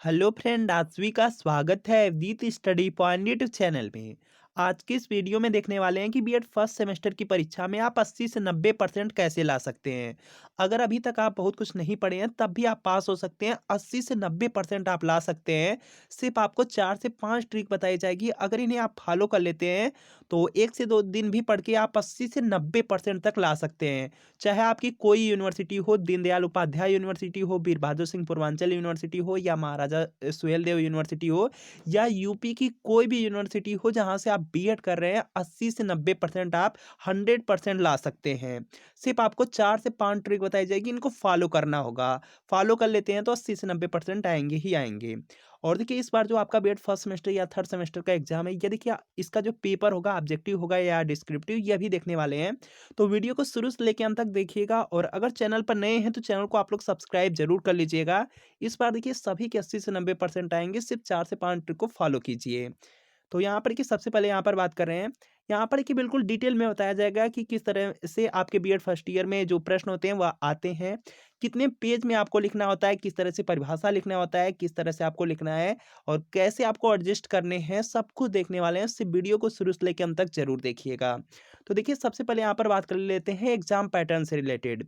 Hello friend, आप सभी का स्वागत है with study point YouTube channel में। आज की इस वीडियो में देखने वाले हैं कि बीएड फर्स्ट सेमेस्टर की परीक्षा में आप 80 से 90% कैसे ला सकते हैं। अगर अभी तक आप बहुत कुछ नहीं पढ़े हैं तब भी आप पास हो सकते हैं। 80 से 90% आप ला सकते हैं। सिर्फ आपको 4 से 5 ट्रिक बताई जाएगी। अगर इन्हें आप फॉलो कर लेते हैं तो 1 से 2 दिन भी पढ़ के आप 80 से 90% तक ला सकते हैं। चाहे आपकी कोई यूनिवर्सिटी हो, दीनदयाल उपाध्याय यूनिवर्सिटी हो, वीर बहादुर सिंह पूर्वांचल यूनिवर्सिटी हो या महाराजा सुहेलदेव यूनिवर्सिटी हो या यूपी की कोई भी यूनिवर्सिटी हो जहां से आप बीएड कर रहे हैं, 80 से 90% आप 100% ला सकते हैं। सिर्फ आपको 4 से 5 ट्रिक बताई जाएगी, इनको फॉलो करना होगा। फॉलो कर लेते हैं तो 80 से 90% आएंगे ही आएंगे। और देखिए, इस बार जो आपका बीएड फर्स्ट सेमेस्टर या थर्ड सेमेस्टर का एग्जाम है, ये देखिए इसका जो पेपर होगा ऑब्जेक्टिव होगा या डिस्क्रिप्टिव, ये भी देखने वाले हैं। तो वीडियो को शुरू से लेकर अंत तक देखिएगा। और अगर चैनल पर नए हैं तो चैनल को आप लोग सब्सक्राइब जरूर कर लीजिएगा। इस बार देखिए सभी के 80 से 90% आएंगे। सिर्फ 4 से 5 ट्रिक को फॉलो कीजिए। तो यहाँ पर कि सबसे पहले यहाँ पर बात कर रहे हैं। यहाँ पर कि बिल्कुल डिटेल में बताया जाएगा कि किस तरह से आपके बीएड फर्स्ट ईयर में जो प्रश्न होते हैं वह आते हैं, कितने पेज में आपको लिखना होता है, किस तरह से परिभाषा लिखना होता है, किस तरह से आपको लिखना है और कैसे आपको एडजस्ट करने हैं, सब कुछ देखने वाले हैं। सिर्फ वीडियो को शुरू से लेकर अंत तक जरूर देखिएगा। तो देखिए, सबसे पहले यहाँ पर बात कर लेते हैं एग्जाम पैटर्न से रिलेटेड।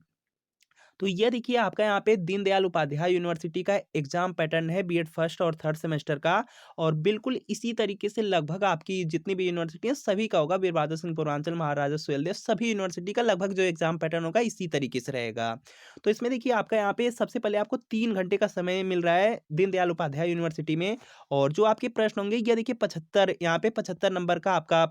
तो ये देखिए आपका यहाँ पे दीनदयाल उपाध्याय यूनिवर्सिटी का एग्जाम पैटर्न है बीएड फर्स्ट और थर्ड सेमेस्टर का। और बिल्कुल इसी तरीके से लगभग आपकी जितनी भी यूनिवर्सिटी है सभी का होगा। वीर बहादुर सिंह पूर्वांचल, महाराजा सुहेलदेव, सभी यूनिवर्सिटी का लगभग जो एग्जाम पैटर्न होगा इसी तरीके से रहेगा। तो इसमें देखिए आपका यहाँ पे सबसे पहले आपको 3 घंटे का समय मिल रहा है दीनदयाल उपाध्याय यूनिवर्सिटी में। और जो आपके प्रश्न होंगे ये देखिए 75, यहाँ पे 75 नंबर का आपका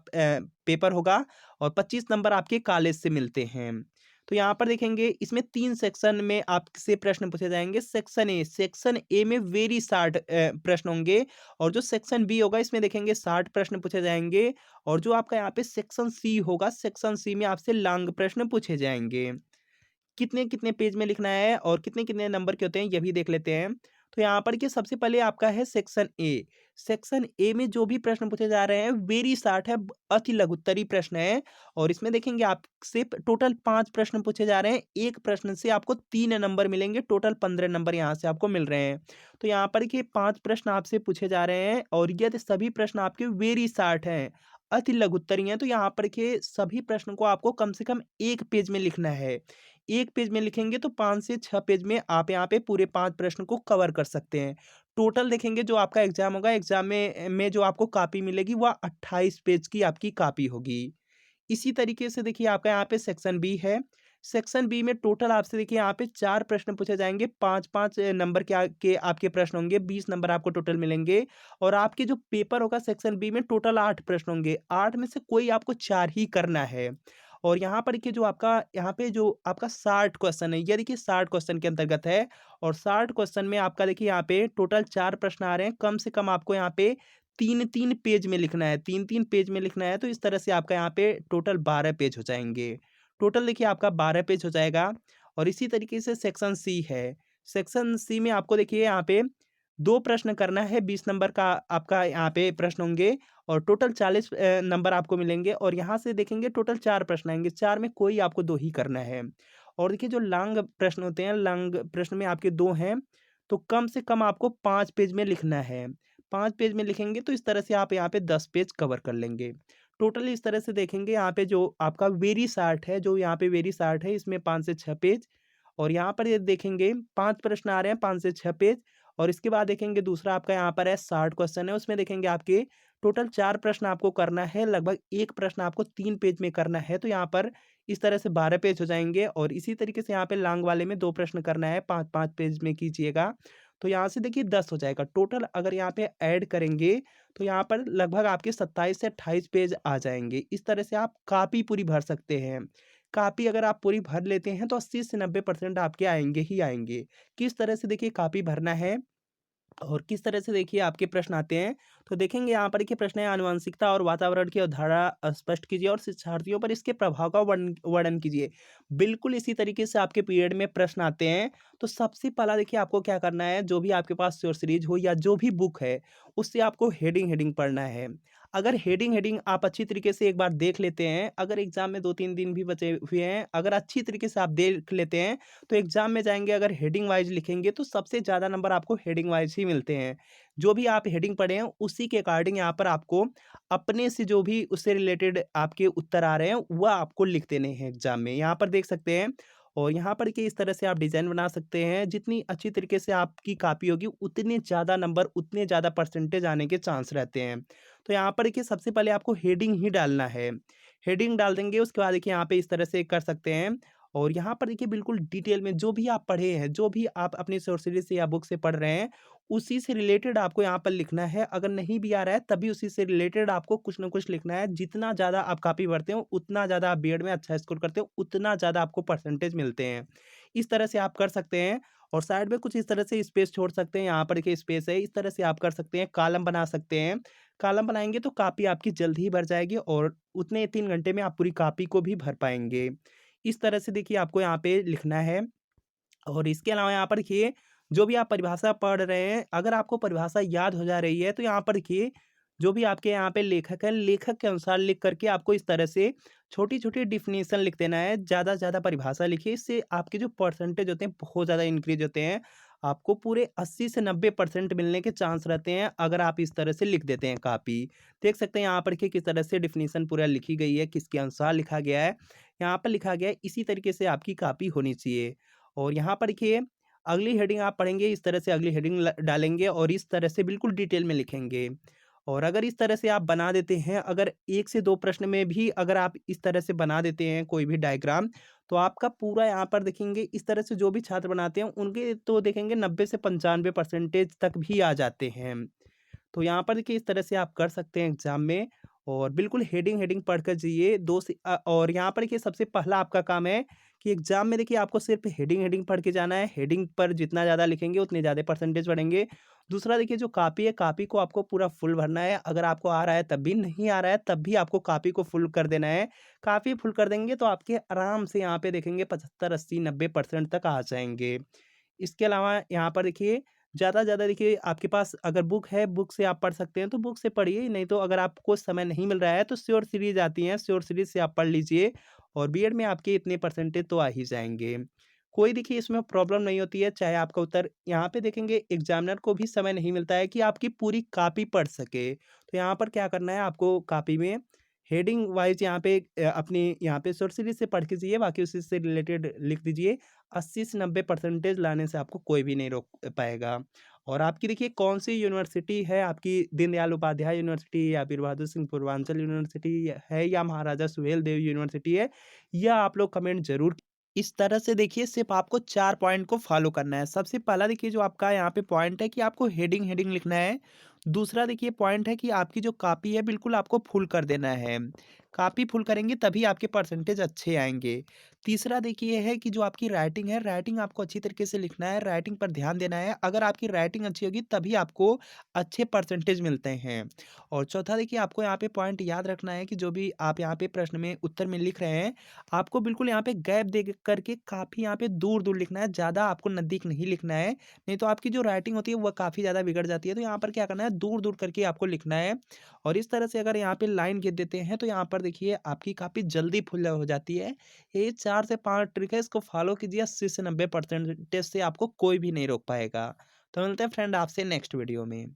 पेपर होगा और 25 नंबर आपके कॉलेज से मिलते हैं। तो यहाँ पर देखेंगे इसमें 3 सेक्शन में आपसे प्रश्न पूछे जाएंगे। सेक्शन ए में वेरी 60 प्रश्न होंगे। और जो सेक्शन बी होगा इसमें देखेंगे 60 प्रश्न पूछे जाएंगे। और जो आपका यहाँ पे सेक्शन सी होगा, सेक्शन सी में आपसे लॉन्ग प्रश्न पूछे जाएंगे। कितने कितने पेज में लिखना है और कितने कितने नंबर के होते हैं ये भी देख लेते हैं। तो यहाँ पर कि सबसे पहले आपका है सेक्शन ए। सेक्शन ए में जो भी प्रश्न पूछे जा रहे हैं वेरी शार्ट है, अति लघुत्तरी प्रश्न है। और इसमें देखेंगे आपसे टोटल 5 प्रश्न पूछे जा रहे हैं। एक प्रश्न से आपको 3 नंबर मिलेंगे, टोटल 15 नंबर यहाँ से आपको मिल रहे हैं। तो यहाँ पर कि 5 प्रश्न आपसे पूछे जा रहे हैं और यदि सभी प्रश्न आपके वेरी शार्ट हैं, अति लघुत्तरी हैं, तो यहाँ पर के सभी प्रश्न को आपको कम से कम 1 पेज में लिखना है। 1 पेज में लिखेंगे तो 5 से 6 पेज में आप यहाँ पे पूरे 5 प्रश्न को कवर कर सकते हैं। टोटल देखेंगे जो आपका एग्जाम होगा, एग्जाम में जो आपको कॉपी मिलेगी वह 28 पेज की आपकी कॉपी होगी। इसी तरीके से देखिए आपका यहाँ पे सेक्शन बी है। सेक्शन बी में टोटल आपसे देखिए यहाँ पे 4 प्रश्न पूछे जाएंगे। 5-5 नंबर के आपके प्रश्न होंगे, 20 नंबर आपको टोटल मिलेंगे। और आपके जो पेपर होगा सेक्शन बी में टोटल 8 प्रश्न होंगे। 8 में से कोई आपको 4 ही करना है। और यहाँ पर देखिए जो आपका यहाँ पे जो आपका 60 क्वेश्चन है, ये देखिए 60 क्वेश्चन के अंतर्गत है। और 60 क्वेश्चन में आपका देखिए यहाँ पे टोटल 4 प्रश्न आ रहे हैं। कम से कम आपको यहाँ पे 3-3 पेज में लिखना है, 3-3 पेज में लिखना है। तो इस तरह से आपका यहाँ पे टोटल 12 पेज हो जाएंगे। टोटल देखिए आपका 12 पेज हो जाएगा। और इसी तरीके से सेक्शन सी है। सेक्शन सी में आपको देखिए यहाँ पे 2 प्रश्न करना है, 20 नंबर का आपका यहाँ पे प्रश्न होंगे। और टोटल 40 नंबर आपको मिलेंगे। और यहाँ से देखेंगे टोटल 4 प्रश्न आएंगे, 4 में कोई आपको 2 ही करना है। और देखिए जो लॉन्ग प्रश्न होते हैं, लॉन्ग प्रश्न में आपके 2 हैं। तो कम से कम आपको 5 पेज में लिखना है। 5 पेज में लिखेंगे तो इस तरह से आप यहाँ पे 10 पेज कवर कर लेंगे। टोटल इस तरह से देखेंगे यहाँ पे जो आपका वेरी शार्ट है, जो यहाँ पे वेरी शार्ट है इसमें 5 से 6 पेज। और यहाँ पर ये देखेंगे 5 प्रश्न आ रहे हैं, 5 से 6 पेज। और इसके बाद देखेंगे दूसरा आपका यहाँ पर है 60 क्वेश्चन है, उसमें देखेंगे आपके टोटल 4 प्रश्न आपको करना है। लगभग एक प्रश्न आपको 3 पेज में करना है। तो यहाँ पर इस तरह से 12 पेज हो जाएंगे। और इसी तरीके से यहाँ पे लॉन्ग वाले में 2 प्रश्न करना है, 5-5 पेज में कीजिएगा। तो यहाँ से देखिए 10 हो जाएगा। टोटल अगर यहाँ पे ऐड करेंगे तो यहाँ पर लगभग आपके 27 से 28 पेज आ जाएंगे। इस तरह से आप कॉपी पूरी भर सकते हैं। कॉपी अगर आप पूरी भर लेते हैं तो 80 से 90% आपके आएंगे ही आएंगे। किस तरह से देखिए कॉपी भरना है और किस तरह से देखिए आपके प्रश्न आते हैं। तो देखेंगे यहाँ पर कि प्रश्न है, आनुवंशिकता और वातावरण की अवधारणा स्पष्ट कीजिए और शिक्षार्थियों पर इसके प्रभाव का वर्णन कीजिए। बिल्कुल इसी तरीके से आपके पीरियड में प्रश्न आते हैं। तो सबसे पहला देखिए आपको क्या करना है, जो भी आपके पास सोर्स सीरीज हो या जो भी बुक है उससे आपको हेडिंग हेडिंग पढ़ना है। अगर हेडिंग हेडिंग आप अच्छी तरीके से एक बार देख लेते हैं, अगर एग्ज़ाम में 2-3 दिन भी बचे हुए हैं, अगर अच्छी तरीके से आप देख लेते हैं, तो एग्ज़ाम में जाएँगे अगर हेडिंग वाइज़ लिखेंगे तो सबसे ज़्यादा नंबर आपको हेडिंग वाइज़ ही मिलते हैं। जो भी आप हेडिंग पढ़े हैं, उसी के अकॉर्डिंग यहाँ पर आपको अपने से जो भी उससे रिलेटेड आपके उत्तर आ रहे हैं, वह आपको लिख देने हैं एग्ज़ाम में। यहाँ पर देख सकते हैं और यहाँ पर कि इस तरह से आप डिज़ाइन बना सकते हैं, जितनी अच्छी तरीके से आपकी कॉपी होगी, उतने ज़्यादा नंबर, उतने ज़्यादा परसेंटेज आने के चांस रहते हैं। तो यहाँ पर देखिए सबसे पहले आपको हेडिंग ही डालना है। हेडिंग डाल देंगे उसके बाद देखिए यहाँ पे इस तरह से कर सकते हैं और यहाँ पर देखिए बिल्कुल डिटेल में जो भी आप पढ़े हैं, जो भी आप अपनी सोर्सेज़ से या बुक से पढ़ रहे हैं, उसी से रिलेटेड आपको यहाँ पर लिखना है। अगर नहीं भी आ रहा है तब भी उसी से रिलेटेड आपको कुछ न कुछ लिखना है। जितना ज़्यादा आप कॉपी पढ़ते हो, उतना ज़्यादा आप बीएड में अच्छा स्कोर करते हो, उतना ज़्यादा आपको परसेंटेज मिलते हैं। इस तरह से आप कर सकते हैं और साइड में कुछ इस तरह से स्पेस छोड़ सकते हैं। यहाँ पर देखिए स्पेस है, इस तरह से आप कर सकते हैं। कॉलम बना सकते हैं। कॉलम बनाएँगे तो कॉपी आपकी जल्द ही भर जाएगी और उतने 3 घंटे में आप पूरी कॉपी को भी भर पाएँगे। इस तरह से देखिए आपको यहाँ पे लिखना है और इसके अलावा यहाँ पर देखिए, जो भी आप परिभाषा पढ़ रहे हैं, अगर आपको परिभाषा याद हो जा रही है, तो यहाँ पर देखिए, जो भी आपके यहाँ पे लेखक है, लेखक के अनुसार लिख करके आपको इस तरह से छोटी-छोटी डेफ़िनेशन लिख देना है। ज़्यादा से ज़्यादा परिभाषा लिखिए, इससे आपके जो परसेंटेज होते हैं, बहुत ज़्यादा इंक्रीज़ होते हैं। आपको पूरे 80 से 90% मिलने के चांस रहते हैं, अगर आप इस तरह से लिख देते हैं कॉपी। देख सकते हैं यहाँ पर कि किस तरह से डेफ़िनेशन पूरा लिखी गई है, किसके अनुसार लिखा गया है। यहाँ पर लिखा गया है, इसी तरीके से आपकी कॉपी होनी चाहिए। और यहाँ पर देखिए अगली हेडिंग आप पढ़ेंगे इस तरह से अगली हेडिंग डालेंगे और इस तरह से बिल्कुल डिटेल में लिखेंगे और अगर इस तरह से आप बना देते हैं अगर 1 से 2 प्रश्न में भी अगर आप इस तरह से बना देते हैं कोई भी डायग्राम तो आपका पूरा यहाँ पर देखेंगे इस तरह से जो भी छात्र बनाते हैं उनके तो देखेंगे 90 से 95% तक भी आ जाते हैं। तो यहाँ पर देखिए इस तरह से आप कर सकते हैं एग्जाम में और बिल्कुल हेडिंग हेडिंग पढ़ कर जाइए और यहाँ पर देखिए सबसे पहला आपका काम है कि एग्जाम में देखिए आपको सिर्फ हेडिंग हेडिंग पढ़ के जाना है। हेडिंग पर जितना ज़्यादा लिखेंगे उतने ज़्यादा परसेंटेज बढ़ेंगे। दूसरा देखिए जो कॉपी है कॉपी को आपको पूरा फुल भरना है। अगर आपको आ रहा है तब भी नहीं आ रहा है तब भी आपको कॉपी को फुल कर देना है। कॉपी फुल कर देंगे तो आपके आराम से यहाँ पे देखेंगे 75 80 90% तक आ जाएंगे। इसके अलावा यहाँ पर देखिए ज़्यादा से ज़्यादा देखिए आपके पास अगर बुक है, बुक से आप पढ़ सकते हैं, तो बुक से पढ़िए, नहीं तो अगर आपको समय नहीं मिल रहा है, तो श्योर सीरीज़ आती हैं, श्योर सीरीज़ से आप पढ़ लीजिए और बीएड में आपके इतने परसेंटेज तो आ ही जाएँगे। कोई देखिए इसमें प्रॉब्लम नहीं होती है, चाहे आपका उत्तर यहाँ पे देखेंगे एग्ज़ामिनर को भी समय नहीं मिलता है कि आपकी पूरी कॉपी पढ़ सके। तो यहाँ पर क्या करना है आपको कॉपी में हेडिंग वाइज़ यहाँ पे अपनी यहाँ पे शॉर्ट सीरीज़ से पढ़ के जाइए, बाकी उसी से रिलेटेड लिख दीजिए। 80 से 90 परसेंटेज लाने से आपको कोई भी नहीं रोक पाएगा। और आपकी देखिए कौन-सी यूनिवर्सिटी है, आपकी दीनदयाल उपाध्याय यूनिवर्सिटी या वीर बहादुर सिंह पूर्वांचल यूनिवर्सिटी है या महाराजा सुहेलदेव यूनिवर्सिटी है, यह आप लोग कमेंट ज़रूर। इस तरह से देखिए सिर्फ़ आपको 4 पॉइंट को फ़ॉलो करना है। सबसे पहला देखिए जो आपका यहाँ पे पॉइंट है कि आपको हेडिंग हेडिंग लिखना है। दूसरा देखिए पॉइंट है कि आपकी जो कॉपी है बिल्कुल आपको फुल कर देना है। कॉपी फुल करेंगे तभी आपके परसेंटेज अच्छे आएँगे। तीसरा देखिए है कि जो आपकी राइटिंग है, राइटिंग आपको अच्छी तरीके से लिखना है, राइटिंग पर ध्यान देना है। अगर आपकी राइटिंग अच्छी होगी तभी आपको अच्छे परसेंटेज मिलते हैं। और चौथा देखिए आपको यहाँ पे पॉइंट याद रखना है कि जो भी आप यहाँ पे प्रश्न में उत्तर में लिख रहे हैं, आपको बिल्कुल यहाँ पे गैप दे करके काफ़ी यहाँ पे दूर-दूर लिखना है, ज़्यादा आपको नज़दीक नहीं लिखना है, नहीं तो आपकी जो राइटिंग होती है वह काफ़ी ज़्यादा बिगड़ जाती है। तो यहाँ पर क्या करना है दूर-दूर करके आपको लिखना है और इस तरह से अगर यहाँ पे लाइन खींच देते हैं तो यहाँ पर देखिए आपकी काफ़ी जल्दी फुल हो जाती है। ये 4 से 5 ट्रिक है, इसको फॉलो कीजिए, 80 से 90 परसेंटेज से आपको कोई भी नहीं रोक पाएगा। तो मिलते हैं फ्रेंड आपसे नेक्स्ट वीडियो में।